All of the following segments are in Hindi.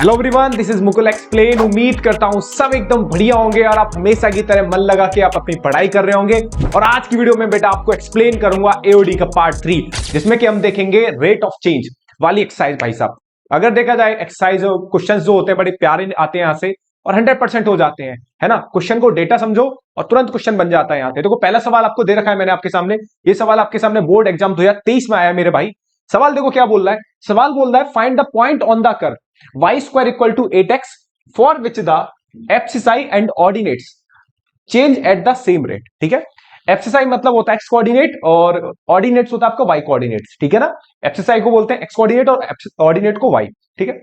Hello everyone, this is Mukul explain. उम्मीद करता हूं सब एकदम बढ़िया होंगे और आप हमेशा की तरह मन लगा के आप अपनी पढ़ाई कर रहे होंगे। और आज की वीडियो में बेटा आपको एक्सप्लेन करूंगा एओडी का पार्ट 3, जिसमें कि हम देखेंगे रेट ऑफ चेंज वाली एक्सरसाइज। भाई साहब, अगर देखा जाए एक्सरसाइज क्वेश्चन जो होते हैं बड़े प्यारे आते हैं यहाँ से और 100% हो जाते हैं, है ना। क्वेश्चन को डेटा समझो और तुरंत क्वेश्चन बन जाता है यहाँ से। देखो पहला सवाल आपको दे रखा है मैंने आपके सामने। ये सवाल आपके सामने बोर्ड एग्जाम 2023 में आया है मेरे भाई। सवाल देखो क्या बोल रहा है। सवाल बोल रहा है find the point on the curve y square equal to 8x for which the abscissae and ordinates change at the same rate। ठीक है, abscissae मतलब होता है x कोऑर्डिनेट और ऑर्डिनेट्स होता है आपका y कोऑर्डिनेट्स। ठीक है ना, abscissae को बोलते हैं x कोऑर्डिनेट और ऑर्डिनेट को y। ठीक है,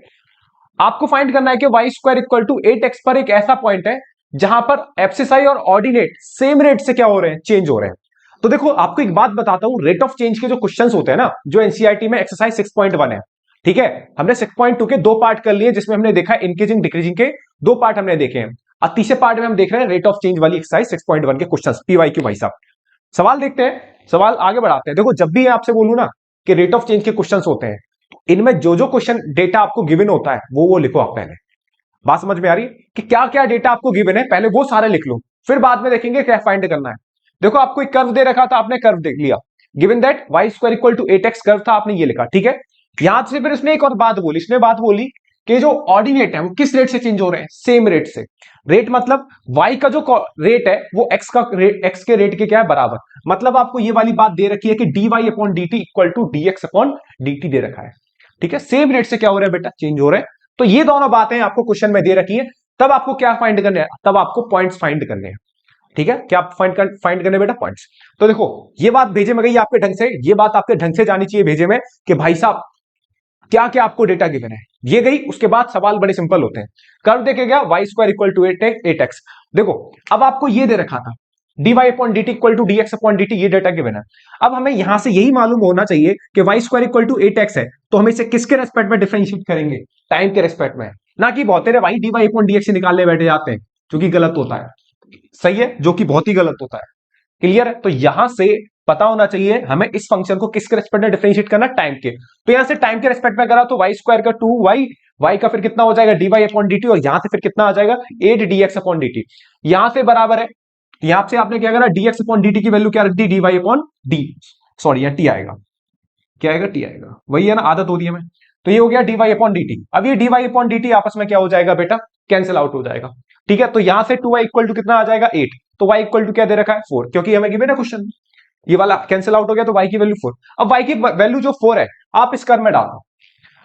आपको फाइंड करना है कि y square equal to 8x पर एक ऐसा पॉइंट है जहां पर abscissae और ऑर्डिनेट सेम रेट से क्या हो रहे हैं, चेंज हो रहे हैं। तो देखो आपको एक बात बताता हूं, रेट ऑफ चेंज के जो क्वेश्चंस होते हैं ना, जो एनसीईआरटी में एक्सरसाइज 6.1 है। ठीक है, हमने 6.2 के दो पार्ट कर लिए, जिसमें हमने देखा इंक्रीजिंग डिक्रीजिंग के दो पार्ट हमने देखे हैं। और तीसरे पार्ट में हम देख रहे हैं रेट ऑफ चेंज वाली एक्सरसाइज 6.1 के क्वेश्चंस पीवाईक्यू। भाई साहब, सवाल देखते हैं, सवाल आगे बढ़ाते हैं। देखो जब भी आपसे बोलूं ना कि रेट ऑफ चेंज के क्वेश्चंस होते हैं, इनमें जो जो क्वेश्चन डेटा आपको गिवन होता है वो लिखो आप पहले। बात समझ में आ रही है कि क्या क्या डेटा आपको गिवन है, पहले वो सारे लिख लो, फिर बाद में देखेंगे क्या फाइंड करना है। देखो आपको एक कर्व दे रखा था, आपने कर्व देख लिया, given that y square equal to 8x curve था, आपने ये लिखा। ठीक है, यहां से फिर इसने एक और बात बोली, इसने बात बोली कि जो ऑर्डिनेट है वो किस रेट से चेंज हो रहे हैं, सेम रेट से। रेट मतलब y का जो रेट है वो x के रेट के क्या है, बराबर। मतलब आपको ये वाली बात दे रखी है कि dy upon dt equal to dx upon dt दे रखा है। ठीक है, सेम रेट से क्या हो रहा है बेटा, चेंज हो रहा है। तो ये दोनों बातें आपको क्वेश्चन में दे रखी है। तब आपको क्या फाइंड करने हैं, तब आपको पॉइंट्स फाइंड करने हैं। ठीक है, क्या फाइंड करने बेटा, पॉइंट्स। तो देखो ये बात भेजे में गई आपके ढंग से, ये बात आपके ढंग से जानी चाहिए भेजे में कि भाई साहब क्या क्या आपको डेटा गिवन है, ये गई। उसके बाद सवाल बड़े सिंपल होते हैं। कर्व देखे गया y square equal to 8x। देखो अब आपको ये दे रखा था dy upon dt equal to dx upon dt, ये डेटा गिवन है। अब हमें यहां से यही मालूम होना चाहिए कि y square equal to 8x है, तो हम इसे किसके रेस्पेक्ट में डिफरेंशिएट करेंगे, टाइम के रेस्पेक्ट में। ना कि बहुत तेरे भाई dy अपॉन dx से निकालने बैठे जाते हैं, जो कि गलत होता है। सही है, जो कि बहुत ही गलत होता है। क्लियर है, तो यहां से पता होना चाहिए हमें इस फंक्शन को किसके रेस्पेक्ट में डिफरेंशिएट करना, टाइम के। तो यहां से टाइम के रेस्पेक्ट में करा तो y स्क्वायर का 2y, y का फिर कितना हो जाएगा dy अपॉन dt, और यहां से फिर कितना आ जाएगा 8 dx अपॉन dt। यहां से बराबर है, यहां से आपने क्या करा, dx अपॉन dt की वैल्यू क्या रख दी, dy अपॉन d, सॉरी यहाँ t आएगा, क्या आएगा, t आएगा, वही है ना, आदत होती है हमें। तो ये हो गया dy अपॉन dt। अब ये dy अपॉन dt आपस में क्या हो जाएगा बेटा, कैंसिल आउट हो जाएगा। ठीक है, तो यहां से 2y इक्वल टू कितना आ जाएगा 8, तो y इक्वल टू क्या दे रखा है 4, क्योंकि हमें गिवन है क्वेश्चन, ये वाला कैंसिल आउट हो गया, तो y की वैल्यू 4। अब y की वैल्यू जो 4 है आप इस कर्व में डालो,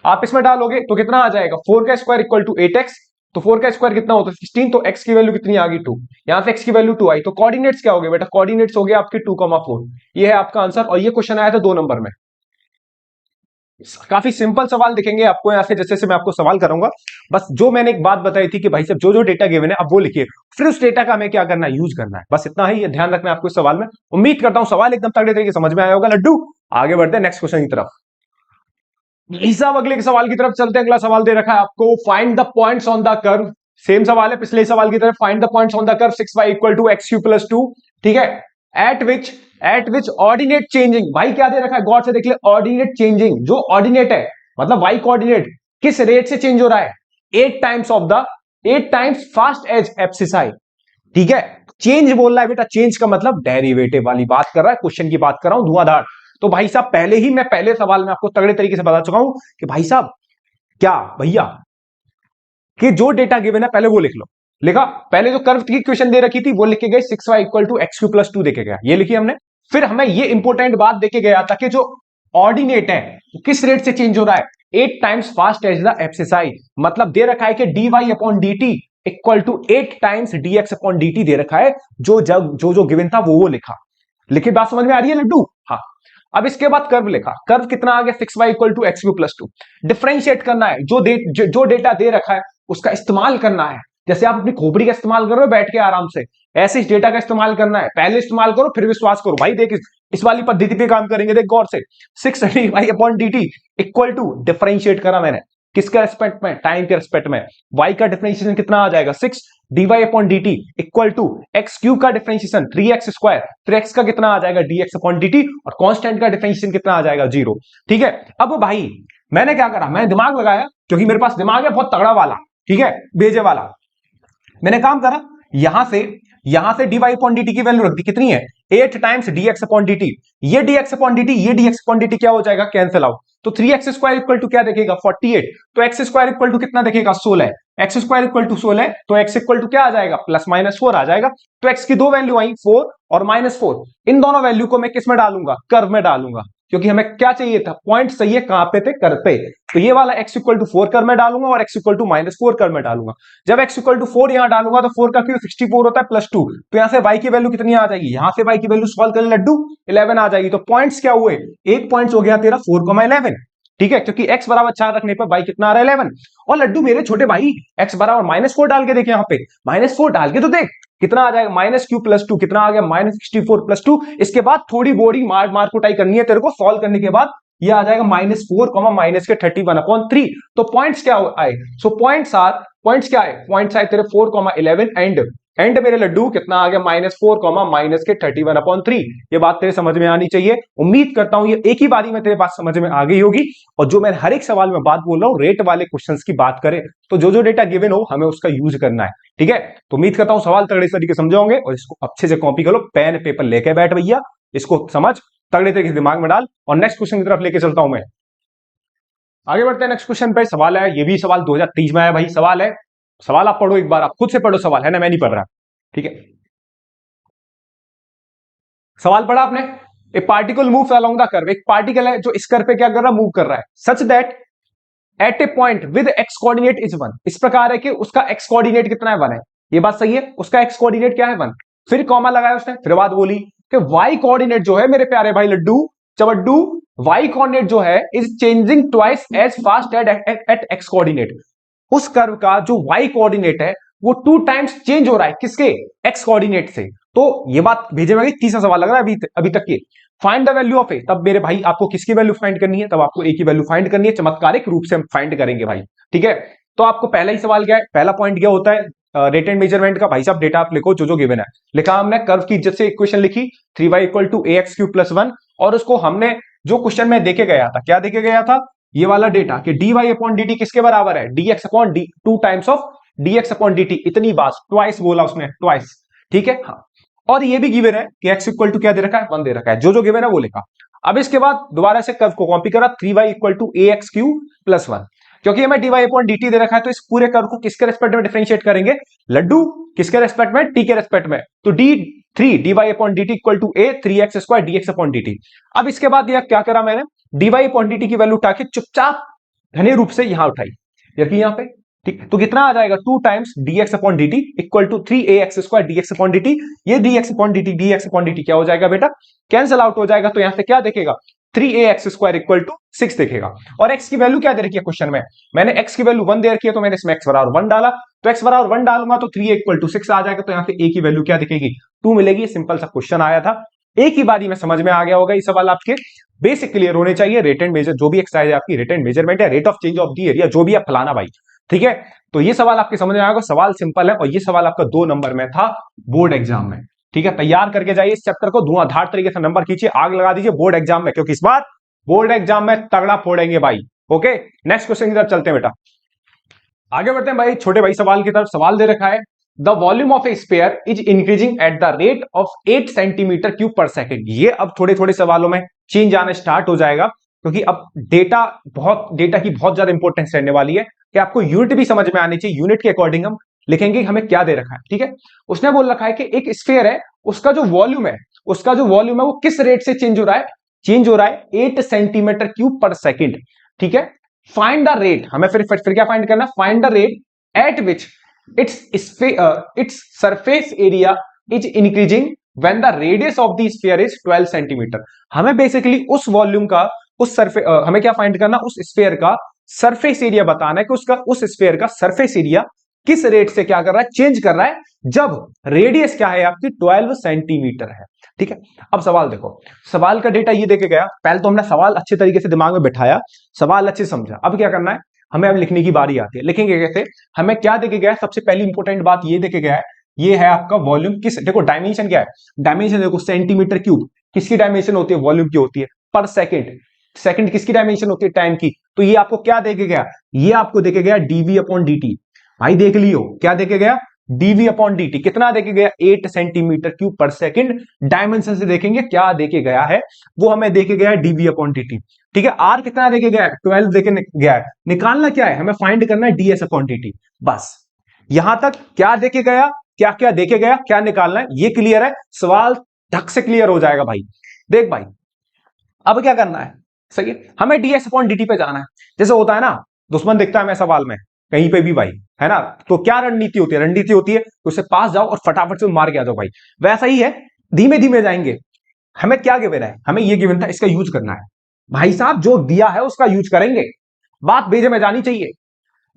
आप इसमें डालोगे तो कितना आ जाएगा, 4 का स्क्वायर इक्वल टू 8x, तो 4 का स्क्वायर कितना होता है 16, तो x की वैल्यू कितनी आ गई 2, यहां से x की वैल्यू 2 आई। तो कोऑर्डिनेट्स क्या हो गए बेटा, कोऑर्डिनेट्स हो गए आपके 2,4। ये है आपका आंसर, और ये क्वेश्चन आया था 2 नंबर में। काफी सिंपल सवाल दिखेंगे आपको यहाँ से, जैसे जैसे मैं आपको सवाल करूंगा। बस जो मैंने एक बात बताई थी कि भाई साहब जो जो डेटा गिवन है अब वो लिखिए, फिर उस डेटा का हमें क्या करना है, यूज करना है। बस इतना ही, ये ध्यान रखना है आपको इस सवाल में। उम्मीद करता हूं सवाल एकदम तगड़े तरीके समझ में आया होगा। लड्डू आगे बढ़ते हैं नेक्स्ट क्वेश्चन की तरफ। साहब अगले सवाल की तरफ चलते हैं। अगला सवाल दे रखा है आपको, find the points on the curve. Same सवाल है पिछले सवाल की तरफ, find the points on the curve 6y equal to x³ + 2। ठीक है, एट विच ऑर्डिनेट चेंजिंग, भाई क्या दे रखा है, गौर से देख ले, ऑर्डिनेट चेंजिंग, जो ऑर्डिनेट है मतलब y कोऑर्डिनेट किस रेट से चेंज हो रहा है, 8 टाइम्स फास्ट एज एब्सिसाई। ठीक है, चेंज बोल रहा है बेटा, चेंज का मतलब डेरिवेटिव वाली बात कर रहा है, क्वेश्चन की बात कर रहा हूं धुआंधार। तो भाई साहब पहले ही मैं पहले सवाल में आपको तगड़े तरीके से बता चुका हूं कि भाई साहब क्या भैया कि जो डेटा गिवन है पहले वो लिख लो। लिखा, पहले जो कर्व की क्वेश्चन दे रखी थी वो लिख के गए 6y इक्वल टू x³ + 2 देके गया, ये लिखी हमने। फिर हमें ये इंपॉर्टेंट बात देके गया था कि जो ऑर्डिनेट है वो किस रेट से चेंज हो रहा है, 8 times fast as the abscissa. मतलब दे रखा है कि dy upon dt equal to 8 times dx upon dt दे रखा है। जो गिवन था वो लिखा। लिखी बात समझ में आ रही है लड्डू? हाँ। अब इसके बाद कर्व लिखा, कर्व कितना आ गया 6y equal to x³ + 2। Differentiate करना है, जो डेटा दे रखा है उसका इस्तेमाल करना है। जैसे आप अपनी खोपड़ी का इस्तेमाल कर रहे हो बैठ के आराम से, ऐसे इस डेटा का इस्तेमाल करना है। पहले इस्तेमाल करो फिर विश्वास करो। भाई देख इस वाली पद्धति पे काम करेंगे, देख गौर से। 6y upon dt equal to, differentiate करा मैंने किसके रेस्पेक्ट में, टाइम के रेस्पेक्ट में। y का डिफरेंशिएशन कितना आ जाएगा 6, dy upon dt equal to x³ का डिफरेंशिएशन 3x², फिर x का कितना आ जाएगा dx अपॉन dt, और कांस्टेंट का डिफरेंशिएशन कितना आ जाएगा 0। ठीक है, अब भाई मैंने क्या करा, मैंने दिमाग लगाया, क्योंकि मेरे पास दिमाग है बहुत तगड़ा वाला, ठीक है, भेजे वाला। मैंने काम करा, यहां से dy अपॉन dt की वैल्यू रख दी, कितनी है 8 टाइम्स dx अपॉन dt। ये dx अपॉन dt, ये dx अपॉन dt क्या हो जाएगा, कैंसिल आउट। तो 3x स्क्वायर इक्वल टू क्या देखेगा 48, तो x स्क्वायर इक्वल टू कितना देखेगा 16, x स्क्वायर इक्वल टू 16, तो x इक्वल टू क्या आ जाएगा प्लस माइनस 4 आ जाएगा। तो x की दो वैल्यू आई 4 और -4, इन दोनों वैल्यू को मैं किस में डालूंगा, कर्व में डालूंगा, क्योंकि हमें क्या चाहिए था, पॉइंट चाहिए, कहां पे थे, कर्व पे। तो ये वाला x इक्वल टू 4 कर्व में डालूंगा और x इक्वल टू -4 कर्व में डालूंगा। जब x इक्वल टू 4 यहां डालूंगा तो 4 का क्यूब 64 होता है +2, तो यहां से y की वैल्यू कितनी आ जाएगी, यहां से y की वैल्यू सॉल्व कर लड्डू 11 आ जाएगी। तो पॉइंट्स क्या हुए, एक पॉइंट हो गया तेरा 4,11, ठीक है, क्योंकि x बराबर 4 रखने पर y कितना आ रहा है 11। और लड्डू मेरे छोटे भाई x बराबर -4 डाल के देखे, यहाँ पे -4 डाल के तो देख कितना आ जाएगा, -q + 2 कितना आ गया -64 + 2। इसके बाद थोड़ी बॉडी मार कुटाई करनी है तेरे को, सॉल्व करने के बाद ये आ जाएगा -4, माइनस के 31/3। तो पॉइंट्स क्या आए, सो पॉइंट्स क्या आए, पॉइंट्स आए तेरे 4,11 एंड मेरे लड्डू कितना आ गया -4, माइनस के 31/3। ये बात तेरे समझ में आनी चाहिए। उम्मीद करता हूं ये एक ही बारी में तेरे पास समझ में आ गई होगी। और जो मैं हर एक सवाल में बात बोल रहा हूं, रेट वाले क्वेश्चंस की बात करें तो जो डेटा गिवन हो हमें उसका यूज करना है, ठीक है। तो उम्मीद करता हूं सवाल तगड़े तरीके से समझे होंगे और इसको अच्छे से कॉपी करो, पेन पेपर लेके बैठ भैया, इसको समझ तगड़े तरीके से दिमाग में डाल। और नेक्स्ट क्वेश्चन की तरफ लेके चलता हूं मैं, आगे बढ़ते हैं। नेक्स्ट क्वेश्चन पे सवाल है, ये भी सवाल 2023 में आया भाई, सवाल है, सवाल आप पढ़ो एक बार, आप खुद से पढ़ो सवाल, है ना, मैं नहीं पढ़ रहा, ठीक है। सवाल पढ़ा आपने, ए particle moves along the curve, एक पार्टिकल है जो इस कर्व पे क्या कर रहा है, मूव कर रहा है, such that at A point with x coordinate is 1, इस प्रकार है कि उसका एक्स कोऑर्डिनेट कितना है 1 है, ये बात सही है, उसका एक्स कोऑर्डिनेट क्या है 1। फिर कॉमा लगाया उसने, फिर बात बोली कि वाई कोऑर्डिनेट जो है मेरे प्यारे भाई लड्डू चबड्डू, वाई कोऑर्डिनेट जो है is changing twice as fast at x coordinate. उस कर्व का जो वाई कोऑर्डिनेट है वो 2 टाइम्स चेंज हो रहा है, किसके, एक्स कोऑर्डिनेट से। तो ये बात भेजे में तीसरा सवाल लग रहा है अभी तक ये, फाइंड द वैल्यू ऑफ ए, तब मेरे भाई आपको किसकी वैल्यू फाइंड करनी है, तब आपको ए की वैल्यू फाइंड करनी है, चमत्कारिक रूप से हम फाइंड करेंगे भाई, ठीक है। तो आपको पहला ही सवाल क्या है, पहला पॉइंट क्या होता है रेट एंड मेजरमेंट का, भाई साहब डेटा आप लिखो जो गिवन है, लिखा हमने कर्व की इज्जत से इक्वेशन लिखी 3y = ax³ + 1, और उसको हमने जो क्वेश्चन में देके गया था, क्या देके गया था, ये वाला डेटा कि dy अपॉन dt किसके बराबर है, dx upon D, 2 times of dx upon dt, इतनी बात ट्वाइस बोला उसने, ट्वाइस, ठीक है। हाँ, और ये भी गिवन है कि x इक्वल टू क्या दे रखा है 1 दे रखा है, जो गिवन है वो लिखा। अब इसके बाद दोबारा से कर्व को कॉपी करा 3y = ax³ + 1, क्योंकि हमें dy अपॉन dt दे रखा है, तो इस पूरे कर्व को किसके रेस्पेक्ट में डिफरेंशिएट करेंगे लड्डू, किसके रेस्पेक्ट में, t के रेस्पेक्ट में। तो d3 dy upon dt = a 3x² dx upon dt। अब इसके बाद यह क्या करा मैंने, dy अपॉन dt की वैल्यू उठा के चुपचाप घने रूप से यहां उठाई, देखिए यहां पे, ठीक। तो कितना आ जाएगा 2 times dx upon dt = 3ax² dx upon dt। ये dx अपॉन dt क्या हो जाएगा बेटा, कैंसिल आउट हो जाएगा। तो यहां से क्या देखेगा 3ax² = 6 देखेगा। और x की वैल्यू क्या दे रखी है क्वेश्चन में, मैंने x की वैल्यू 1 दे रखी है, तो मैंने इसमें x बराबर 1 डाला, तो x बराबर 1 डालूंगा तो 3a = 6 आ जाएगा। तो यहां से a की वैल्यू क्या दिखेगी 2 मिलेगी। सिंपल सा क्वेश्चन आया था, एक ही बारी में समझ में आ गया होगा। ये सवाल आपके बेसिक क्लियर होने चाहिए। रेट एंड मेजर जो भी एक्सरसाइज है आपकी, रेट एंड मेजरमेंट है, rate of change of the area, जो भी है फलाना भाई, ठीक है। तो ये सवाल आपके समझ में आएगा, सवाल सिंपल है, और ये सवाल आपका 2 नंबर में था बोर्ड एग्जाम में, ठीक है। तैयार करके जाइए इस चैप्टर को, धुआंधार तरीके से नंबर खींचिए, आग लगा दीजिए बोर्ड एग्जाम में, क्योंकि इस बार बोर्ड एग्जाम में तगड़ा फोड़ेंगे भाई। ओके, नेक्स्ट क्वेश्चन की तरफ चलते हैं बेटा, आगे बढ़ते हैं भाई। छोटे भाई सवाल की तरफ, सवाल दे रखा है the volume of A sphere is increasing at the rate of 8 cm³/s। ये अब थोड़े थोड़े सवालों में चेंज आना स्टार्ट हो जाएगा, क्योंकि अब डेटा की बहुत ज्यादा इंपॉर्टेंस रहने वाली है कि आपको यूनिट भी समझ में आनी चाहिए। यूनिट के अकॉर्डिंग हम लिखेंगे हमें क्या दे रखा है, ठीक है। उसने बोल रखा है कि एक स्फीयर है, उसका जो वॉल्यूम है वो किस रेट से चेंज हो रहा है 8 cm³/s, ठीक है। फाइंड द रेट, हमें फिर क्या फाइंड करना, find the rate at which its surface area is increasing when the radius of the sphere is 12 cm। हमें बेसिकली उस वॉल्यूम का हमें क्या फाइंड करना, उस स्फीयर का सरफेस एरिया बताना है कि उसका उस स्फीयर का सरफेस एरिया किस रेट से क्या कर रहा है, चेंज कर रहा है, जब रेडियस क्या है आपकी 12 सेंटीमीटर है, ठीक है। अब सवाल देखो, सवाल का डेटा ये देके गया, पहले तो हमने सवाल अच्छे तरीके से दिमाग में बिठाया, सवाल अच्छे समझा। अब क्या करना है, हमें अब लिखने की बारी आती है। लिखेंगे कैसे, हमें क्या देके गया है, सबसे पहली इंपॉर्टेंट बात ये देके गया है, ये है आपका वॉल्यूम किस, देखो डायमेंशन क्या है, डायमेंशन देखो सेंटीमीटर क्यूब, किसकी डायमेंशन होती है, वॉल्यूम की होती है, पर सेकंड, सेकंड किसकी डायमेंशन होती है? टाइम की। तो ये आपको क्या देके गया? ये आपको देके गया डीवी अपॉन dt। भाई देख लियो क्या देके गया? DV upon dt। कितना देके गया? 8 सेंटीमीटर क्यूब पर सेकंड। डायमेंशन से देखेंगे क्या देके गया है, वो हमें देके गया है डीवी अपॉन dt। ठीक है, आर कितना देके गया है? 12 देके गया है। निकालना क्या है? हमें फाइंड करना है ds अपॉन dt। बस यहां तक क्या देके गया, क्या क्या देके गया, क्या निकालना है, ये क्लियर है। सवाल ढक से क्लियर हो जाएगा भाई। देख भाई अब क्या करना है, सही है, हमें ds अपॉन dt पे जाना है। जैसे होता है ना, दुश्मन दिखता है हमें सवाल में कहीं पे भी भाई, है ना, तो क्या रणनीति होती है? रणनीति होती है तो उससे पास जाओ और फटाफट से मार के आ जाओ भाई। वैसा ही है, धीमे धीमे जाएंगे। हमें क्या गिवन है? हमें ये गिवन था, इसका यूज करना है। भाई साहब जो दिया है उसका यूज करेंगे, बात बेजे में जानी चाहिए।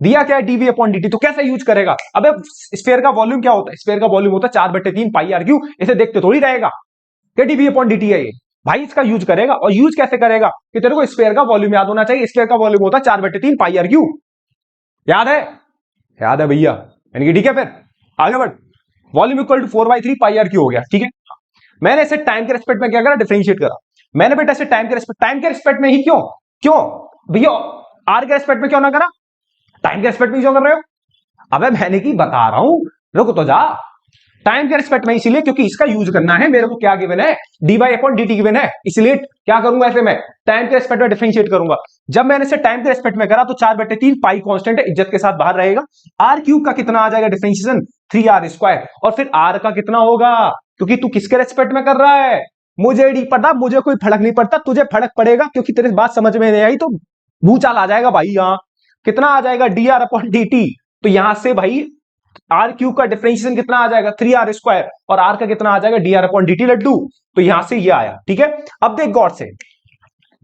दिया क्या है? डीवी अपॉन dt, तो कैसे यूज करेगा? अबे स्फीयर का वॉल्यूम क्या होता है? स्फीयर का वॉल्यूम होता है 4/3 पाई आर क्यू। इसे देखते थोड़ी रहेगा क्या डीवी अपॉन dt है ये। भाई इसका यूज करेगा, और यूज कैसे करेगा कि तेरे को स्फीयर का वॉल्यूम याद होना चाहिए। स्फीयर का वॉल्यूम होता है 4/3 पाई आर क्यू। याद है? याद है भैया, यानी कि ठीक है। फिर आगे बढ़, volume equal to 4/3 pi r cube हो गया। ठीक है, मैंने इसे टाइम के रेस्पेक्ट में क्या करा? डिफरेंशिएट करा। मैंने बेटा इसे टाइम के रेस्पेक्ट में ही क्यों क्यों भैया आर के रेस्पेक्ट में क्यों ना करा? टाइम के रेस्पेक्ट में क्यों कर रहे हो? अबे मैंने की बता रहा हूं, रुक तो जा। टाइम के रिस्पेक्ट में इसीलिए क्योंकि इसका यूज करना है। मेरे को क्या गिवन है? dy अपॉन dt गिवन है, इसलिए क्या करूंगा? ऐसे मैं टाइम के रिस्पेक्ट में डिफरेंशिएट करूंगा। जब मैंने इसे टाइम के रिस्पेक्ट में करा तो 4/3 पाई कांस्टेंट है, इज्जत के साथ बाहर रहेगा। आर क्यूब का कितना आ जाएगा डिफरेंशिएशन? 3r²। और फिर आर का कितना होगा? क्योंकि तू किसके रिस्पेक्ट में कर रहा है? मुझे नहीं पता, मुझे कोई फर्क नहीं पड़ता, तुझे फर्क पड़ेगा क्योंकि तेरे बात समझ में नहीं आई तो भूचाल आ जाएगा भाई। यहां कितना आ जाएगा? dr upon dt। तो यहां से भाई आर क्यूब का डिफरेंशिएशन कितना आ जाएगा? 3r²। और आर का कितना आ जाएगा? dr अपॉन dt लड्डू। तो यहां से ये आया। ठीक है, अब देख गौर से,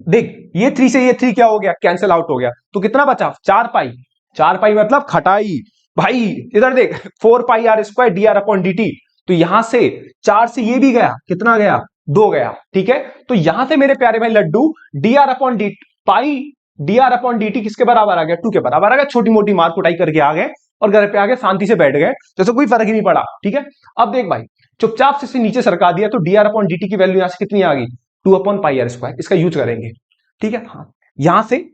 देख ये 3 से ये 3 क्या हो गया? कैंसिल आउट हो गया। तो कितना बचा? 4 पाई। 4 पाई मतलब खटाई भाई। इधर देख 4 पाई r² dr अपॉन dt। तो यहां से 4 से ये भी गया, कितना गया? 2 गया। ठीक है, तो यहां से मेरे प्यारे भाई लड्डू dr अपॉन dt पाई dr अपॉन dt किसके बराबर आ गया? 2 के बराबर आ गया। छोटी मोटी मार कुटाई करके आ गए और घर पे आके शांति से बैठ गए, जैसे कोई फर्क ही नहीं पड़ा। ठीक है, अब देख भाई चुपचाप से नीचे सरका दिया तो dr अपॉन dt की वैल्यू यहां से कितनी आ गई? 2 अपॉन पाई r²। इसका यूज करेंगे। ठीक है, हाँ यहां से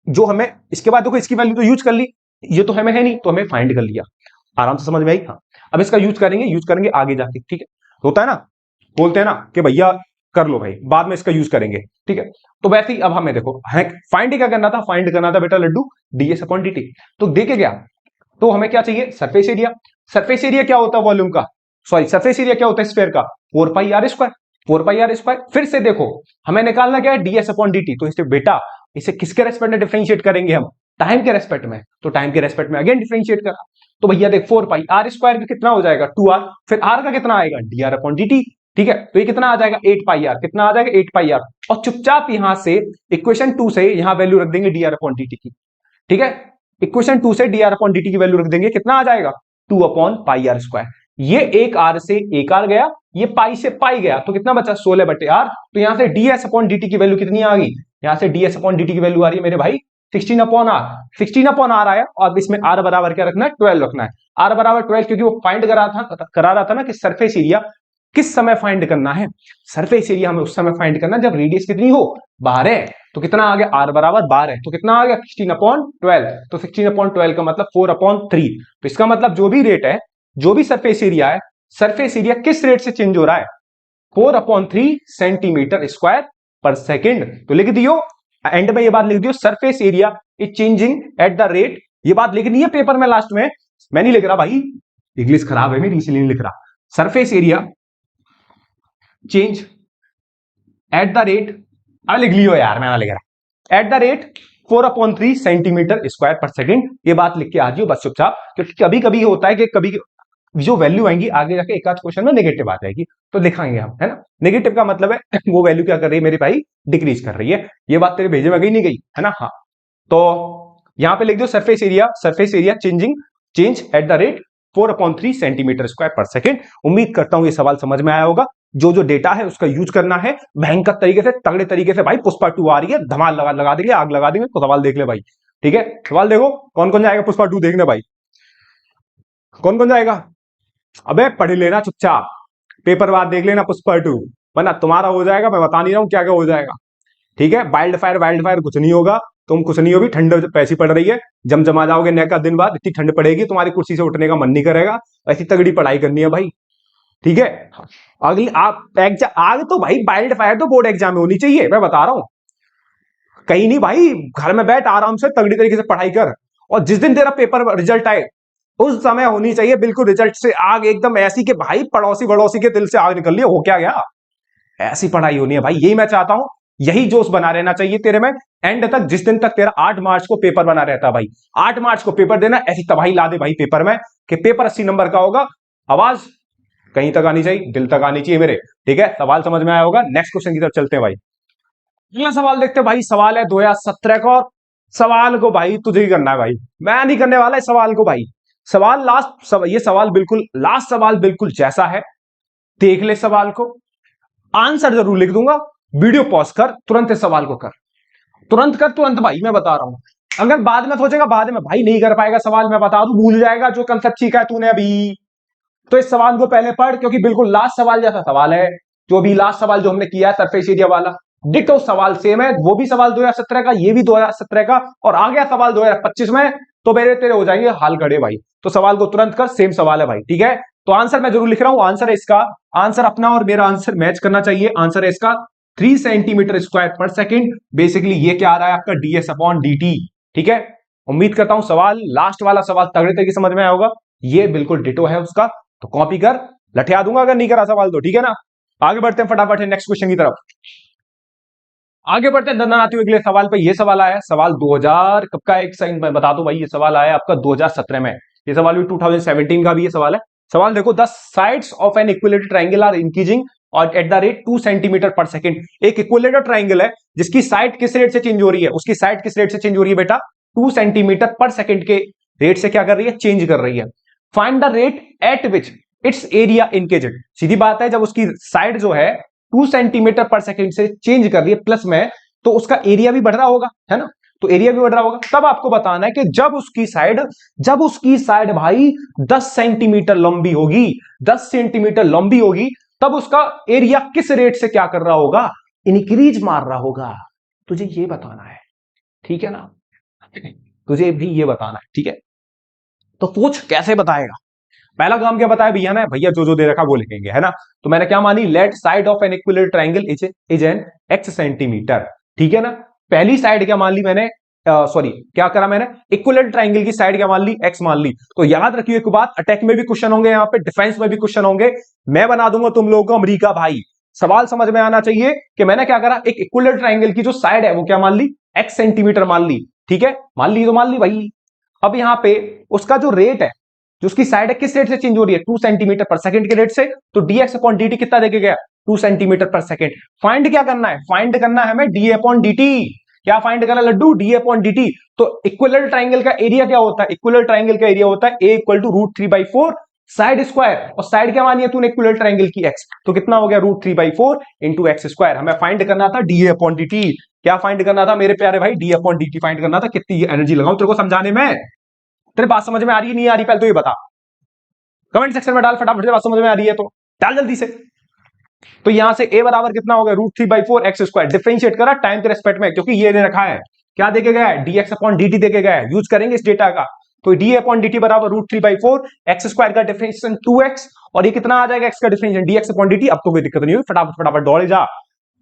जो हमें इसके बाद देखो इसकी वैल्यू तो यूज कर ली, ये तो हमें है नहीं तो हमें फाइंड कर लिया। आराम से समझ में आई? हाँ, अब इसका यूज करेंगे आगे जाके। ठीक है, होता है ना, बोलते हैं ना कि भैया कर लो भाई, बाद में इसका यूज करेंगे। ठीक है, तो वैसे ही अब हमें देखो फाइंड क्या करना था? फाइंड करना था बेटा लड्डू ds अपॉन dt। तो देखे गया, तो हमें क्या चाहिए? Surface area. सरफेस एरिया क्या होता है वॉल्यूम का? सॉरी, सरफेस एरिया क्या होता है स्फीयर का? 4 पाई r²। 4 पाई r²। फिर से देखो हमें निकालना क्या है? ds upon dt। तो इसे बेटा इसे किसके रेस्पेक्ट में डिफरेंशिएट करेंगे हम? टाइम के रेस्पेक्ट में। तो टाइम के रेस्पेक्ट में अगेन डिफरेंशिएट करा। तो भैया देख 4 पाई r² का कितना हो जाएगा? 2r। फिर r का कितना आएगा? dr upon dt। ठीक है, तो ये कितना आ जाएगा? 8 पाई r। कितना आ जाएगा? 8 पाई r। और चुपचाप यहां से इक्वेशन 2 से यहां वैल्यू रख देंगे dr अपॉन dt की। ठीक है, इक्वेशन 2 से dr अपॉन dt की वैल्यू रख देंगे, कितना आ जाएगा? 2 अपॉन पाई r²। ये एक r से एक r गया, ये पाई से पाई गया, तो कितना बचा? 16/r। तो यहां से ds अपॉन dt की वैल्यू कितनी आ गई? यहां से ds अपॉन dt की वैल्यू आ रही है मेरे भाई 16 अपॉन r। 16 अपॉन r आया, और इसमें r बराबर क्या रखना है? 12 रखना है। r बराबर 12 क्योंकि वो फाइंड करा रहा था ना कि सरफेस एरिया किस समय फाइंड करना है? सरफेस एरिया हमें उस समय फाइंड करना है जब रेडियस कितनी हो? 12। तो कितना आ गया? r बराबर 12। तो कितना आ गया? 16 अपॉन 12। तो 16 अपॉन 12 का मतलब 4 अपॉन 3। तो इसका मतलब जो भी रेट है, जो भी सरफेस एरिया है, सरफेस एरिया किस रेट से चेंज हो रहा है? 4 अपॉन 3 सेंटीमीटर स्क्वायर पर सेकेंड। तो लिख दियो, एंड में ये बात लिख दियो, surface area is changing eight the rate. ये बात लिखनी है पेपर में लास्ट में, मैं नहीं लिख रहा भाई, इंग्लिश खराब है मेरी इसलिए नहीं लिख रहा। Surface area change at the rate, अब लिख लियो यार, मैं ना लिख रहा, eight the rate 4 upon 3 centimetre square पर सेकेंड। ये बात लिख के आ जाओ बस चुपचाप, क्योंकि कभी कभी होता है कि कभी जो वैल्यू आएंगी आगे जाके एक आध क्वेश्चन में नेगेटिव आ जाएगी, तो दिखाएंगे हम, है ना। नेगेटिव का मतलब है वो वैल्यू क्या कर रही है मेरे भाई? डिक्रीज कर रही है। ये बात तेरे भेजे में गई नहीं गई, है ना। हाँ, तो यहां पे लिख दो surface area change at the rate 4 upon 3 centimetre square पर सेकेंड। उम्मीद करता हूं ये सवाल समझ में आया होगा। जो जो डेटा है उसका यूज करना है भयंकर तरीके से, तगड़े तरीके से भाई। पुष्पा 2 आ रही है, धमाल लगा देंगे, आग लगा देंगे। तो सवाल देख ले भाई, ठीक है। सवाल देखो, कौन कौन जाएगा पुष्पा 2 देखने भाई? कौन कौन जाएगा? अबे पढ़ लेना चुपचाप, पेपर बाद देख लेना पुष्पा 2, वरना तुम्हारा हो जाएगा। मैं बता नहीं रहा हूं क्या क्या हो जाएगा। ठीक है, वाइल्ड फायर कुछ नहीं होगा, तुम कुछ नहीं होगी, ठंड पैसी पड़ रही है, जमजमा जाओगे नेक का दिन बाद, इतनी ठंड पड़ेगी तुम्हारी कुर्सी से उठने का मन नहीं करेगा, ऐसी तगड़ी पढ़ाई करनी है भाई। ठीक है, अगली आप एग्जाम आगे तो भाई वाइल्ड फायर तो बोर्ड एग्जाम में होनी चाहिए, मैं बता रहा हूं, कहीं नहीं भाई, घर में बैठ आराम से तगड़ी तरीके से पढ़ाई कर, और जिस दिन तेरा पेपर रिजल्ट आए उस समय होनी चाहिए बिल्कुल रिजल्ट से आग एकदम ऐसी कि भाई पड़ोसी बड़ोसी के दिल से आग निकल लिया, हो क्या गया, ऐसी पढ़ाई होनी है भाई, यही मैं चाहता हूं, यही जोश बना रहना चाहिए तेरे में एंड तक, जिस दिन तक तेरा 8 मार्च को पेपर बना रहता है भाई, 8 मार्च को पेपर देना, ऐसी तबाही ला दे भाई पेपर में कि पेपर 80 नंबर का होगा, आवाज कहीं तक आनी चाहिए, दिल तक आनी चाहिए मेरे। ठीक है, सवाल समझ में आया होगा, नेक्स्ट क्वेश्चन की तरफ चलते हैं भाई। अगला सवाल देखते हैं भाई, सवाल है 2017 का, और सवाल को भाई तुझे ही करना है भाई, मैं नहीं करने वाला इस सवाल को भाई, सवाल ये सवाल बिल्कुल लास्ट सवाल बिल्कुल जैसा है, देख ले सवाल को, आंसर जरूर लिख दूंगा, वीडियो पॉज कर, तुरंत इस सवाल को कर, तुरंत कर, तुरंत भाई, मैं बता रहा हूं, अगर बाद में सोचेगा बाद में भाई नहीं कर पाएगा सवाल, मैं बता दूं भूल जाएगा जो कंसेप्ट सीखा है तूने अभी, तो इस सवाल को पहले पढ़, क्योंकि बिल्कुल लास्ट सवाल जैसा सवाल है, जो भी लास्ट सवाल जो हमने किया है सरफेस एरिया वाला, डिट्टो सवाल सेम है, वो भी सवाल 2017 का, ये भी 2017 का, और आ गया सवाल 2025 में, तो मेरे तेरे हो जाएंगे हाल खड़े भाई, तो सवाल को तुरंत कर, सेम सवाल है भाई। ठीक है, तो आंसर मैं जरूर लिख रहा हूं, आंसर है इसका, आंसर अपना और मेरा आंसर मैच करना चाहिए, आंसर है इसका 3 सेंटीमीटर स्क्वायर पर सेकेंड, बेसिकली ये क्या आ रहा है आपका ds अपॉन dt। ठीक है, उम्मीद करता हूं सवाल लास्ट वाला सवाल तगड़े तरीके समझ में आया होगा, ये बिल्कुल डिटो है उसका, तो कॉपी कर, लठिया दूंगा अगर नहीं करा सवाल तो, ठीक है ना। आगे बढ़ते हैं फटाफट नेक्स्ट क्वेश्चन की तरफ, आगे बढ़ते हैं धंधा आते हुए अगले सवाल पे, ये सवाल आया सवाल 2000 कब का, एक सेकंड मैं बता दूं भाई, ये सवाल आया आपका 2017 में, ये सवाल भी 2017 का भी ये सवाल है, सवाल देखो, the sides of an equilateral triangle are increasing और एट द रेट 2 सेंटीमीटर पर सेकंड, एक इक्विलेटरल ट्रायंगल है जिसकी साइड किस रेट से चेंज हो रही है, उसकी साइड किस रेट से चेंज हो रही है बेटा, 2 सेंटीमीटर पर सेकंड के रेट से क्या कर रही है, चेंज कर रही है, find the rate at which it's area increased, सीधी बात है, जब उसकी साइड जो है 2 सेंटीमीटर पर सेकंड से चेंज कर रही है प्लस में, तो उसका एरिया भी बढ़ रहा होगा, है ना, तो एरिया भी बढ़ रहा होगा, तब आपको बताना है कि जब उसकी साइड भाई 10 सेंटीमीटर लंबी होगी, 10 सेंटीमीटर लंबी होगी, तब उसका एरिया किस रेट से क्या कर रहा होगा, इंक्रीज मार रहा होगा, तुझे ये बताना है, ठीक है ना, तुझे भी ये बताना है, ठीक है, तो सोच कैसे बताएगा, पहला काम क्या बताया भैया ने, भैया जो जो दे रखा वो लिखेंगे, है ना, तो मैंने क्या मानी, let side of an equilateral triangle is an x centimetre, ठीक है ना, पहली साइड क्या मान ली मैंने, सॉरी क्या करा मैंने, इक्विलेटरल ट्रायंगल की साइड क्या मान ली, x मान ली, तो याद रखिए एक बात, अटैक में भी क्वेश्चन होंगे, यहाँ पे डिफेंस में भी क्वेश्चन होंगे, मैं बना दूंगा तुम लोगों को अमेरिका भाई, सवाल समझ में आना चाहिए कि मैंने क्या करा, एक इक्विलेटरल ट्रायंगल की जो साइड है वो क्या मान ली, x सेंटीमीटर मान ली, ठीक है, मान ली तो मान ली भाई, अब यहाँ पे उसका जो रेट है, जो उसकी साइड है किस रेट से चेंज हो रही है, 2 सेंटीमीटर पर सेकंड के रेट से, तो dx अपॉन dt कितना देके गया, 2 सेंटीमीटर पर सेकंड, फाइंड क्या करना है, फाइंड करना है हमें d अपॉन dt, क्या फाइंड करना लड्डू, d अपॉन dt, तो इक्विलेटरल ट्रायंगल का एरिया क्या होता है, इक्विलेटरल ट्रायंगल का एरिया होता है a equal to √3/4 side square, और साइड क्या मानी है तूने इक्विलेटरल ट्रायंगल की x, तो कितना हो गया √3/4 इंटू एक्स स्क्वायर, हमें फाइंड करना था d अपॉन dt, क्या फाइंड करना था मेरे प्यारे भाई, d अपॉन dt फाइंड करना था, कितनी एनर्जी लगाऊं तेरे को समझाने में, तेरे बात समझ में आ रही है नहीं आ रही, पहले तो ये बता, कमेंट सेक्शन में डाल फटाफट से, बात समझ में आ रही है तो डाल जल्दी से। तो यहां से a बराबर कितना हो गया, √3/4 एक्स स्क्वायर, डिफरेंशिएट करा टाइम के रेस्पेक्ट में, क्योंकि ये दे रखा है, क्या देके गया है, dx अपॉन dt देके गया है, यूज करेंगे इस डेटा का, तो d अपॉन dt बराबर √3/4 एक्स स्क्वायर का डिफरेंशिएशन 2x, और ये कितना आ जाएगा x का डिफरेंशिएशन dx अपॉन dt, अब तो कोई दिक्कत नहीं होगी, फटाफट फटाफट दौड़े जा,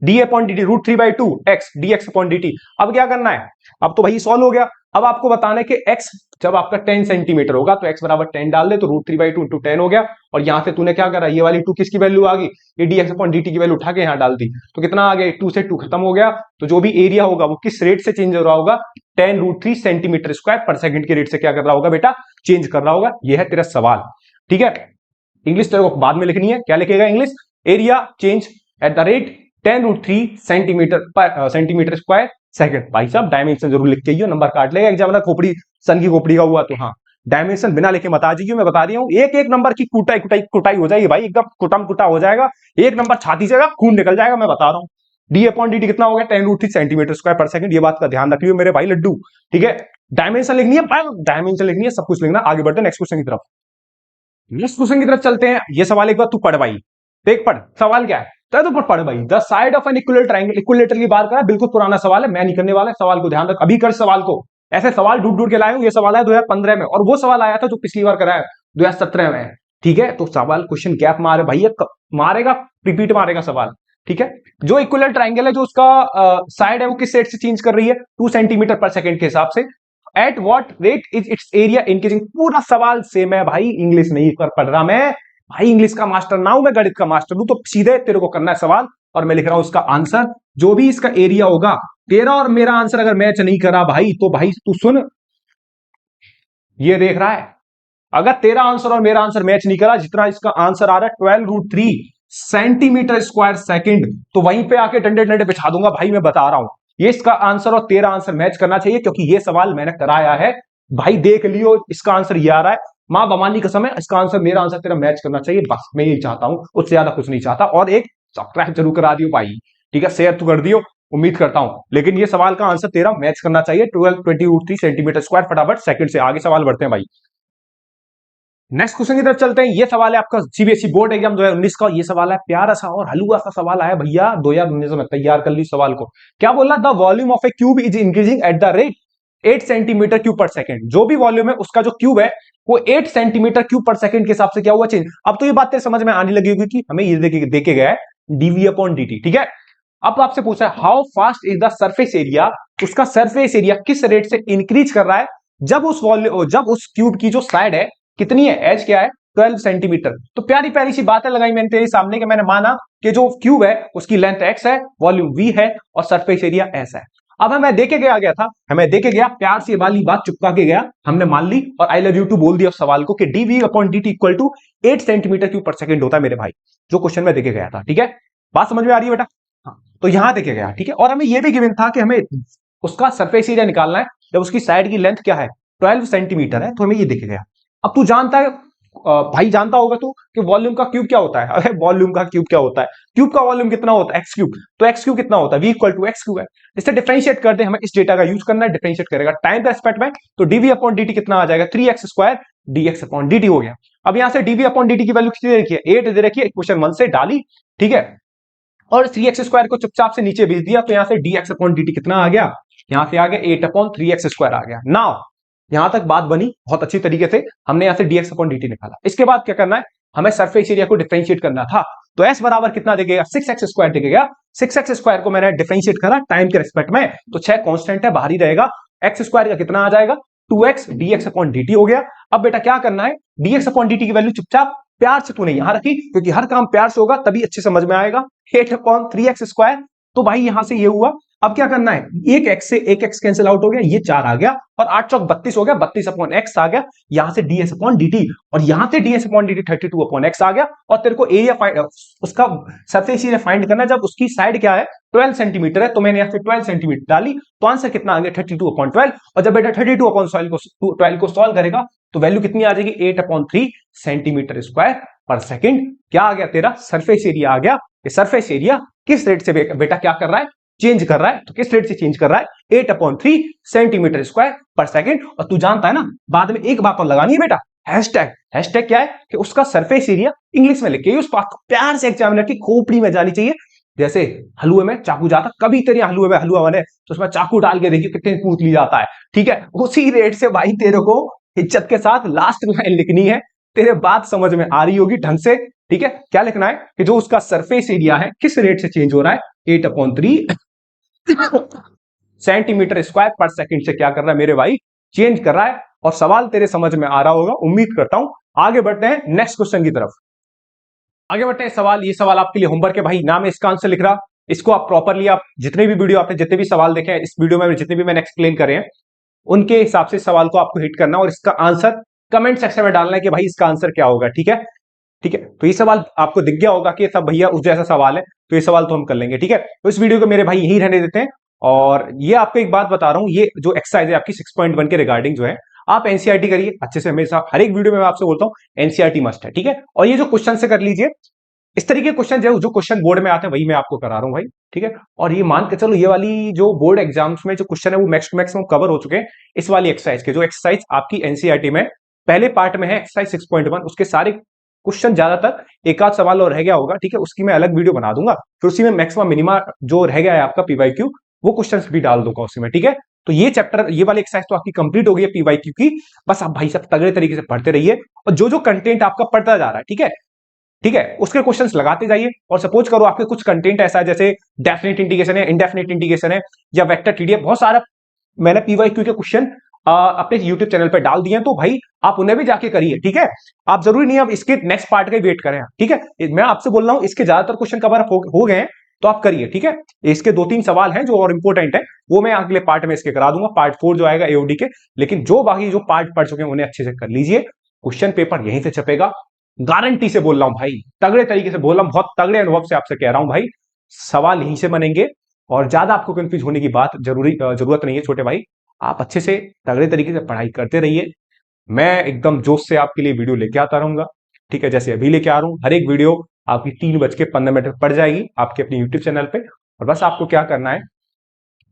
d upon dt √3/2 x dx upon dt, अब क्या करना है, अब तो भाई सॉल्व हो गया, अब आपको बताना है कि x जब आपका 10 सेंटीमीटर होगा तो x बराबर 10 डाल दे, तो √3/2 इंटू 10 हो गया, और यहां से तूने क्या करा, ये वाली 2 किसकी वैल्यू आ गई, ये dx अपॉन dt की वैल्यू उठा के यहां डाल दी, तो कितना आ गया, 2 से 2 खत्म हो गया, तो जो भी एरिया होगा वो किस रेट से चेंज हो रहा होगा, 10√3 सेंटीमीटर स्क्वायर पर सेकंड के रेट से क्या कर रहा होगा बेटा, चेंज कर रहा होगा, ये है तेरा सवाल, ठीक है, इंग्लिश तेरे को बाद में लिखनी है, क्या लिखेगा English, area change at the rate 10√3 centimetre square second, भाई साहब डायमेंशन जरूर लिख के आइयो, नंबर काट लेगा एग्जामिनर, खोपड़ी सन की खोपड़ी का हुआ तो, हाँ डायमेंशन बिना लिखे मत आ जाइए, मैं बता रही हूँ, एक एक नंबर की कुटाई कुटाई कुटाई हो जाएगी भाई, एकदम कुटम कुटा हो जाएगा, एक नंबर छाती से खून निकल जाएगा, मैं बता रहा हूँ, d अपॉन dt कितना हो गया, 10√3 सेंटीमीटर स्क्वायर पर सेकंड, ये बात का ध्यान रखिए मेरे भाई लड्डू, ठीक है, डायमेंशन लिखनी है, डायमेंशन लिखनी है, सब कुछ लिखना, आगे बढ़ते हैं नेक्स्ट क्वेश्चन की तरफ, नेक्स्ट क्वेश्चन की तरफ चलते हैं, ये सवाल एक बार तू पढ़ भाई, देख पढ़, सवाल क्या है, तो पढ़ भाई, the side of an equilateral triangle, equilateral की बात करा, बिल्कुल पुराना सवाल है, मैं नहीं करने वाला सवाल को, ध्यान रख, अभी कर सवाल को। ऐसे सवाल ढूंढ ढूंढ के लाए हूं, ये सवाल है 2015 में, और वो सवाल आया था जो पिछली बार कराया 2017 में। ठीक है, तो सवाल क्वेश्चन गैप मारे भाई, मारेगा, रिपीट मारेगा सवाल। ठीक है, जो इक्विलेटरल ट्रायंगल है, जो उसका साइड है वो किस रेट से चेंज कर रही है, 2 सेंटीमीटर पर सेकंड के हिसाब से। At what rate is it's area increasing. पूरा सवाल सेम है भाई, इंग्लिश नहीं कर पढ़ रहा मैं भाई, इंग्लिश का मास्टर ना हूं मैं, गणित का मास्टर हूं, तो सीधे तेरे को करना है सवाल, और मैं लिख रहा हूं उसका आंसर। जो भी इसका एरिया होगा, तेरा और मेरा आंसर अगर मैच नहीं करा भाई, तो भाई तू सुन, ये देख रहा है, अगर तेरा आंसर और मेरा आंसर मैच नहीं करा, जितना इसका आंसर आ रहा है 12√3 सेंटीमीटर स्क्वायर सेकंड, तो वहीं पे आके डंडे डंडे बिछा दूंगा भाई, मैं बता रहा हूं। ये इसका आंसर और तेरा आंसर मैच करना चाहिए, क्योंकि ये सवाल मैंने कराया है भाई, देख लियो, इसका आंसर ये आ रहा है, मां भवानी कसम है, इसका आंसर मेरा आंसर तेरा मैच करना चाहिए, बस मैं यही चाहता हूं, उससे ज्यादा कुछ नहीं चाहता। और एक सब्सक्राइब जरूर करा दियो भाई, ठीक है, शेयर तो कर दियो, उम्मीद करता हूं, लेकिन ये सवाल का आंसर तेरा मैच करना चाहिए। 12/20√3 सेंटीमीटर स्क्वायर, फटाफट सेकंड से आगे सवाल बढ़ते हैं भाई। नेक्स्ट क्वेश्चन की तरफ चलते हैं। ये सवाल है आपका सीबीएसई बोर्ड एग्जाम 2019 का। ये सवाल है प्यारा सा और हलुआ सा सवाल आया भैया 2019 में, तैयार कर ली सवाल को। क्या बोला, the volume of A cube is increasing at the rate 8 centimetre cube पर सेकंड। जो भी वॉल्यूम है उसका जो क्यूब है वो 8 सेंटीमीटर क्यूब पर सेकंड के हिसाब से क्या हुआ चेंज। अब तो ये बात तेरे समझ में आने लगी होगी कि हमें ये देखे गया है डीवी अपॉन dt। ठीक है, अब आपसे पूछा है how fast is the surface area, उसका सरफेस एरिया किस रेट से इंक्रीज कर रहा है जब उस वॉल्यूम, जब उस क्यूब की जो साइड है कितनी है, एज क्या है 12 सेंटीमीटर। तो प्यारी प्यारी सी बातें लगाई मैंने तेरे सामने कि मैंने माना कि जो क्यूब है उसकी लेंथ x है, वॉल्यूम v है और सरफेस एरिया s है। अब हमें देखे गया था, हमें देखे गया, प्यार से वाली बात चुपका के गया, हमने मान ली और आई लव यू टू बोल दिया उस सवाल को कि dv upon dt equal to 8 centimetre cube पर सेकंड होता है मेरे भाई, जो क्वेश्चन में देखे गया था। ठीक है, बात समझ में आ रही है बेटा? हाँ, तो यहां देखे गया। ठीक है, और हमें यह भी गिवन था कि हमें उसका सरफेस एरिया निकालना है जब उसकी साइड की लेंथ क्या है 12 सेंटीमीटर है, तो हमें ये देखे गया। अब तू जानता है भाई, जानता होगा तू कि वॉल्यूम का क्यूब क्या होता है। अरे वॉल्यूम का क्यूब क्या होता है, क्यूब का वॉल्यूम कितना होता है एक्स क्यूब, तो एक्स क्यूब कितना होता है v equal to x cube है। इससे डिफरेंशिएट कर दे, हमें इस डेटा का यूज करना है, डिफरेंशिएट करेगा टाइम के एस्पेक्ट में, तो dv अपॉन dt कितना आ जाएगा 3x square dx upon dt हो गया। अब यहां से dv अपॉन dt की वैल्यू कितनी दे रखी है 8 दे रखी है, इक्वेशन 1 से डाली। ठीक है, और 3x स्क्वायर को चुपचाप से नीचे भेज दिया, तो यहां से dx अपॉन dt कितना आ गया, यहां से आ गया 8 अपॉन 3x स्क्वायर आ गया। नाउ यहां तक बात बनी बहुत अच्छी तरीके से, हमने यहां से dx अपॉन dt निकाला। इसके बाद क्या करना है, हमें सरफेस एरिया को डिफरेंशिएट करना था, तो s बराबर कितना देगा 6x स्क्वायर देगा। 6x स्क्वायर को मैंने डिफरेंशिएट करा टाइम के रिस्पेक्ट में, तो 6 कांस्टेंट है बाहर ही रहेगा, x स्क्वायर का कितना आ जाएगा 2x dx अपॉन dt हो गया। अब बेटा क्या करना है, dx अपॉन dt की वैल्यू चुपचाप प्यार से तूने यहां रखी, क्योंकि हर काम प्यार से होगा तभी अच्छे समझ में आएगा। 8 अपॉन 3x स्क्वायर, तो भाई यहां से ये हुआ। अब क्या करना है, एक x से एक x कैंसिल आउट हो गया, ये 4 आ गया, और 8 चौक 32 हो गया, 32 अपॉन x आ गया, यहां से ds अपॉन dt, और यहां से ds upon dt 32 upon x आ गया। और तेरे को एरिया उसका सरफेस एरिया फाइंड करना है जब उसकी साइड क्या है 12 सेंटीमीटर है, तो मैंने यहां से 12 सेंटीमीटर डाली, तो आंसर कितना आ गया 32 अपॉन 12। और जब बेटा 32 अपॉन 12 को सॉल्व करेगा तो वैल्यू कितनी आ जाएगी 8 अपॉन 3 सेंटीमीटर स्क्वायर पर सेकंड। क्या आ गया तेरा सरफेस एरिया आ गया। ये सरफेस एरिया किस रेट से बेटा क्या कर रहा है, चेंज कर रहा है, तो किस रेट से चेंज कर रहा है 8 अपॉन 3 सेंटीमीटर स्क्वायर पर सेकंड। और तू जानता है ना, बाद में एक बात और लगानी है बेटा, हैशटैग। हैशटैग क्या है कि उसका सरफेस एरिया इंग्लिश में लिखे, उस बात को प्यार से एग्जामिनर की खोपड़ी में जानी चाहिए। जैसे हलवे में चाकू जाता, कभी तेरे हलवे में हलवा बने तो उसमें चाकू डाल के देखिए कितने पूतली जाता है। ठीक है, उसी रेट से भाई तेरे को इज्जत के साथ लास्ट लाइन लिखनी है, तेरे बात समझ में आ रही होगी ढंग से। ठीक है, क्या लिखना है कि जो उसका सरफेस एरिया है किस रेट से चेंज हो रहा है 8 अपॉन 3 सेंटीमीटर स्क्वायर पर सेकंड से क्या कर रहा है मेरे भाई, चेंज कर रहा है। और सवाल तेरे समझ में आ रहा होगा, उम्मीद करता हूं। आगे बढ़ते हैं नेक्स्ट क्वेश्चन की तरफ, आगे बढ़ते हैं। सवाल, ये सवाल आपके लिए होमवर्क है भाई, नाम है इसका आंसर लिख रहा, इसको आप प्रॉपरली, आप जितने भी वीडियो आपने जितने भी सवाल देखे हैं इस वीडियो में, जितने भी मैंने एक्सप्लेन करे हैं उनके हिसाब से सवाल को आपको हिट करना और इसका आंसर कमेंट सेक्शन में डालना है कि भाई इसका आंसर क्या होगा। ठीक है, ठीक है, तो ये सवाल आपको दिख गया होगा कि सब भैया उस जैसा सवाल है, तो ये सवाल तो हम कर लेंगे। ठीक है, तो इस वीडियो को मेरे भाई यही रहने देते हैं। और ये आपको एक बात बता रहा हूं, ये जो एक्सरसाइज है आपकी 6.1 के रिगार्डिंग जो है, आप एनसीईआरटी करिए अच्छे से, हमेशा हर एक वीडियो में मैं आपसे बोलता हूं एनसीईआरटी मस्ट है। ठीक है, और ये जो क्वेश्चन से कर लीजिए, इस तरीके के क्वेश्चन जो क्वेश्चन बोर्ड में आते हैं वही मैं आपको करा रहा हूं भाई। ठीक है, और ये मान के चलो ये वाली जो बोर्ड एग्जाम्स में जो क्वेश्चन है वो मैक्सिमम कवर हो चुके हैं इस वाली एक्सरसाइज के। जो एक्सरसाइज आपकी एनसीईआरटी में पहले पार्ट में है एक्सरसाइज 6.1, उसके सारे क्वेश्चन ज्यादातर एक आध सवाल और रह गया होगा, ठीक है, उसकी मैं अलग वीडियो बना दूंगा, फिर उसी में मैक्सिमम मिनिमा जो रह गया है आपका पीवाईक्यू वो क्वेश्चंस भी डाल दूंगा उसी में, ठीक है। तो ये चैप्टर, ये वाली एक्सरसाइज तो आपकी कंप्लीट हो गई है पीवाईक्यू की। बस आप भाई साहब तगड़े तरीके से पढ़ते रहिए और जो जो कंटेंट आपका पढ़ता जा रहा है, ठीक है, ठीक है, उसके क्वेश्चंस लगाते जाइए। और सपोज करो आपके कुछ कंटेंट ऐसा है जैसे डेफिनेट इंटीग्रेशन है, इनडेफिनेट इंटीग्रेशन है, या वेक्टर टीडीएफ, बहुत सारा मैंने पीवाईक्यू के क्वेश्चन अपने यूट्यूब चैनल पे डाल दिए हैं, तो भाई आप उन्हें भी जाके करिए, ठीक है। आप जरूरी नहीं अब इसके नेक्स्ट पार्ट का वेट करें, ठीक है। मैं आपसे बोल रहा हूं इसके ज्यादातर क्वेश्चन कवर हो गए हैं, तो आप करिए, ठीक है। इसके 2-3 सवाल हैं जो और इंपॉर्टेंट है, वो मैं अगले पार्ट में इसके करा दूंगा, पार्ट 4 जो आएगा एओडी के। लेकिन जो बाकी जो पार्ट पढ़ चुके हैं उन्हें अच्छे से कर लीजिए। क्वेश्चन पेपर यहीं से छपेगा, गारंटी से बोल रहा हूं भाई, तगड़े तरीके से बोल रहा हूं, बहुत तगड़े अनुभव से आपसे कह रहा हूं भाई, सवाल यहीं से बनेंगे। और ज्यादा आपको कंफ्यूज होने की जरूरत नहीं है छोटे भाई, आप अच्छे से तगड़े तरीके से पढ़ाई करते रहिए। मैं एकदम जोश से आपके लिए वीडियो लेके आता रहूंगा, ठीक है, जैसे अभी लेके आ रहा हूं। हर एक वीडियो आपकी 3:15 में पड़ जाएगी आपके अपने यूट्यूब चैनल पे। और बस आपको क्या करना है,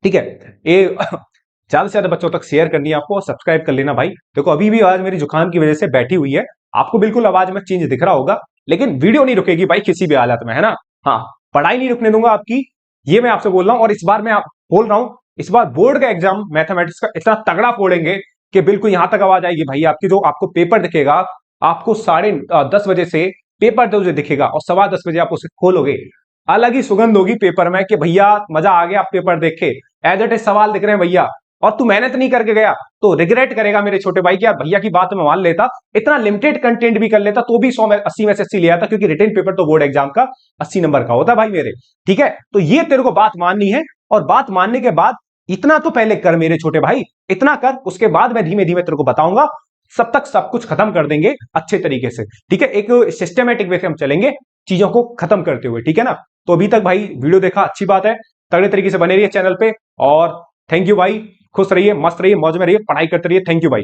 ठीक है, ये ज्यादा से ज्यादा बच्चों तक शेयर करनी है आपको, और सब्सक्राइब कर लेना भाई। देखो अभी भी आवाज मेरी जुकाम की वजह से बैठी हुई है, आपको बिल्कुल आवाज में चेंज दिख रहा होगा, लेकिन वीडियो नहीं रुकेगी भाई किसी भी हालत में, है ना। हाँ, पढ़ाई नहीं रुकने दूंगा आपकी, ये मैं आपसे बोल रहा हूं। और इस बार मैं बोल रहा हूं, इस बार बोर्ड का एग्जाम मैथमेटिक्स का इतना तगड़ा फोड़ेंगे कि बिल्कुल यहां तक आवाज आएगी भाई आपकी। जो आपको पेपर दिखेगा, आपको 10:30 बजे से पेपर जो दिखेगा और 10:15 आप उसे खोलोगे, अलग ही सुगंध होगी पेपर में कि भैया मजा आ गया, आप पेपर देख के एज इट इज सवाल दिख रहे हैं भैया, और तू मेहनत नहीं करके गया तो रिग्रेट करेगा मेरे छोटे भाई कि यार भैया की बात मैं मान लेता, इतना लिमिटेड कंटेंट भी कर लेता तो भी 80 में से 80 ले आता, क्योंकि रिटन पेपर तो बोर्ड एग्जाम का 80 नंबर का होता है भाई मेरे, ठीक है। तो ये तेरे को बात माननी है, और बात मानने के बाद इतना तो पहले कर मेरे छोटे भाई, इतना कर, उसके बाद मैं धीमे धीमे तेरे को बताऊंगा, सब तक सब कुछ खत्म कर देंगे अच्छे तरीके से, ठीक है। एक सिस्टमेटिक वे से हम चलेंगे चीजों को खत्म करते हुए, ठीक है ना। तो अभी तक भाई वीडियो देखा, अच्छी बात है, तगड़े तरीके से बने रहिए चैनल पे। और थैंक यू भाई, खुश रहिए, मस्त रहिए, मौज में रहिए, पढ़ाई करते रहिए। थैंक यू भाई।